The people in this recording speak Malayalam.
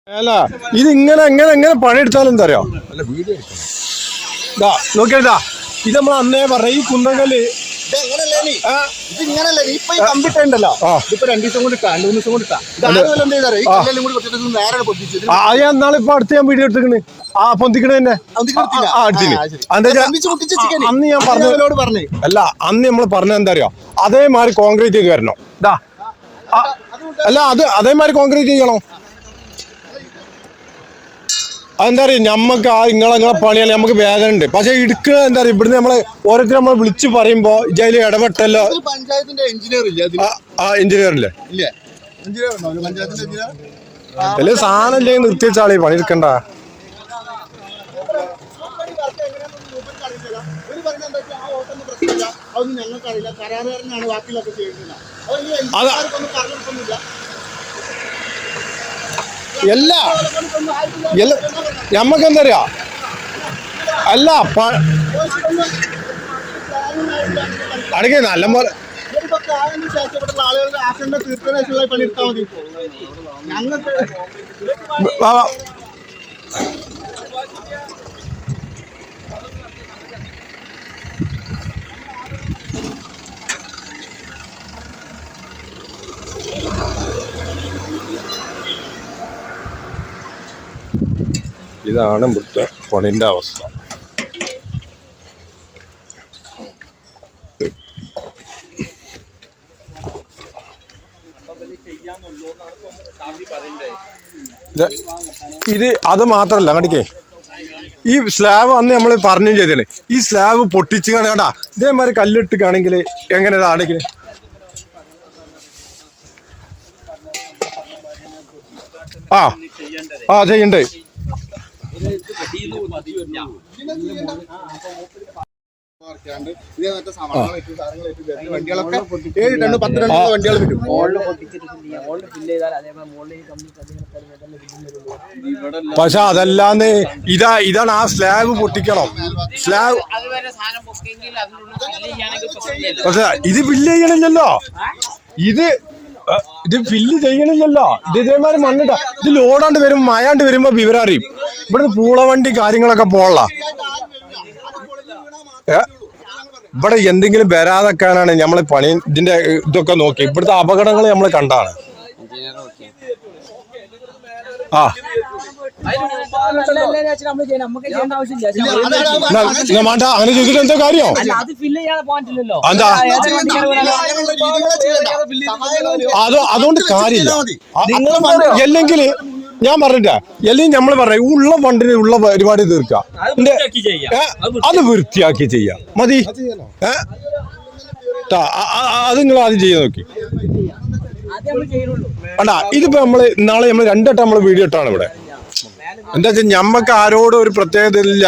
അല്ല ഇത് ഇങ്ങനെ എങ്ങനെ എങ്ങനെ പണിയെടുത്താലും എന്താ അറിയോ നോക്കിയതാ ഇത് നമ്മൾ അന്നേ പറഞ്ഞ ഈ കുന്നങ്കല് ഉണ്ടല്ലോ ഇപ്പൊ 2 ദിവസം കൊണ്ട് 3 ദിവസം കൊണ്ട് അത് ഞാൻ നാളെ ഇപ്പൊ അടുത്ത് ഞാൻ വീഡിയോ എടുത്തിക്കണ് ആ പൊന്തിക്കണ തന്നെ അന്ന് ഞാൻ പറഞ്ഞു അല്ല അന്ന് നമ്മൾ പറഞ്ഞ എന്താ അറിയോ അതേമാതിരി കോൺക്രീറ്റ് ചെയ്ത് വരണോ ഇതാ അല്ല അത് അതേമാതിരി കോൺക്രീറ്റ് ചെയ്യണോ അതെന്താ പറയുക ഞമ്മക്ക് ആ നിങ്ങളെ പണിയാൽ നമുക്ക് വേദന ഉണ്ട് പക്ഷെ ഇടുക്കുക എന്താ പറയുക ഇവിടുന്ന് നമ്മള് ഓരോരുത്തർ നമ്മൾ വിളിച്ചു പറയുമ്പോ ഇതിൽ ഇടപെട്ടല്ലോ ആ എഞ്ചിനീയർ ഇല്ലേ അല്ലെ സാധനം ഇല്ലേ നിർത്തിവെച്ചാളി പണിയെടുക്കണ്ട എല്ലാ ഞമ്മക്കെന്താ അറിയാ അല്ല അടക്കെ നല്ല പോലെ ഇതാണ് ഇവിടുത്തെ പണിന്റെ അവസ്ഥ. ഇത് അത് മാത്രല്ല കണ്ടിക്കേ ഈ സ്ലാബ് അന്ന് നമ്മൾ പറഞ്ഞു ചെയ്തേ ഈ സ്ലാബ് പൊട്ടിച്ച് കാണാ ഇതേമാതിരി കല്ലിട്ടുകയാണെങ്കിൽ എങ്ങനെ അടയ്ക്ക് ആ ചെയ്യണ്ടേ പക്ഷെ അതല്ലാന്ന് ഇതാണ് ആ സ്ലാബ് പൊട്ടിക്കണം സ്ലാബ് പക്ഷെ ഇത് ഫില്ല് ചെയ്യണില്ലല്ലോ ഇത് ഫില്ല് ചെയ്യണില്ലല്ലോ ഇതേമാതിരി മണ്ണിട്ട ഇത് ലോഡാണ്ട് വരും മയാണ്ട് വരുമ്പോ വിവരം അറിയും ഇവിടുന്ന് പൂളവണ്ടി കാര്യങ്ങളൊക്കെ പോള ഇവിടെ എന്തെങ്കിലും വരാതെക്കാനാണ് നമ്മള് പണി ഇതിന്റെ ഇതൊക്കെ നോക്കി ഇവിടുത്തെ അപകടങ്ങൾ നമ്മൾ കണ്ടാണ് അങ്ങനെ ചെയ്തിട്ട് എന്താ കാര്യം അതുകൊണ്ട് കാര്യമില്ല അല്ലെങ്കിൽ ഞാൻ പറഞ്ഞിട്ടാ അല്ലെങ്കിൽ നമ്മൾ പറയാം ഉള്ള ഫണ്ടിന് ഉള്ള പരിപാടി തീർക്കാം അത് വൃത്തിയാക്കി ചെയ്യാം മതി അത് നിങ്ങൾ ആദ്യം ചെയ്യാൻ നോക്കി അണ്ടാ ഇതിപ്പോ നമ്മള് നാളെ നമ്മൾ 2 വട്ടം നമ്മള് വീഡിയോ ഇട്ടാണ് ഇവിടെ എന്താ വെച്ചാൽ ഞമ്മക്ക് ആരോടും ഒരു പ്രത്യേകത ഇല്ല.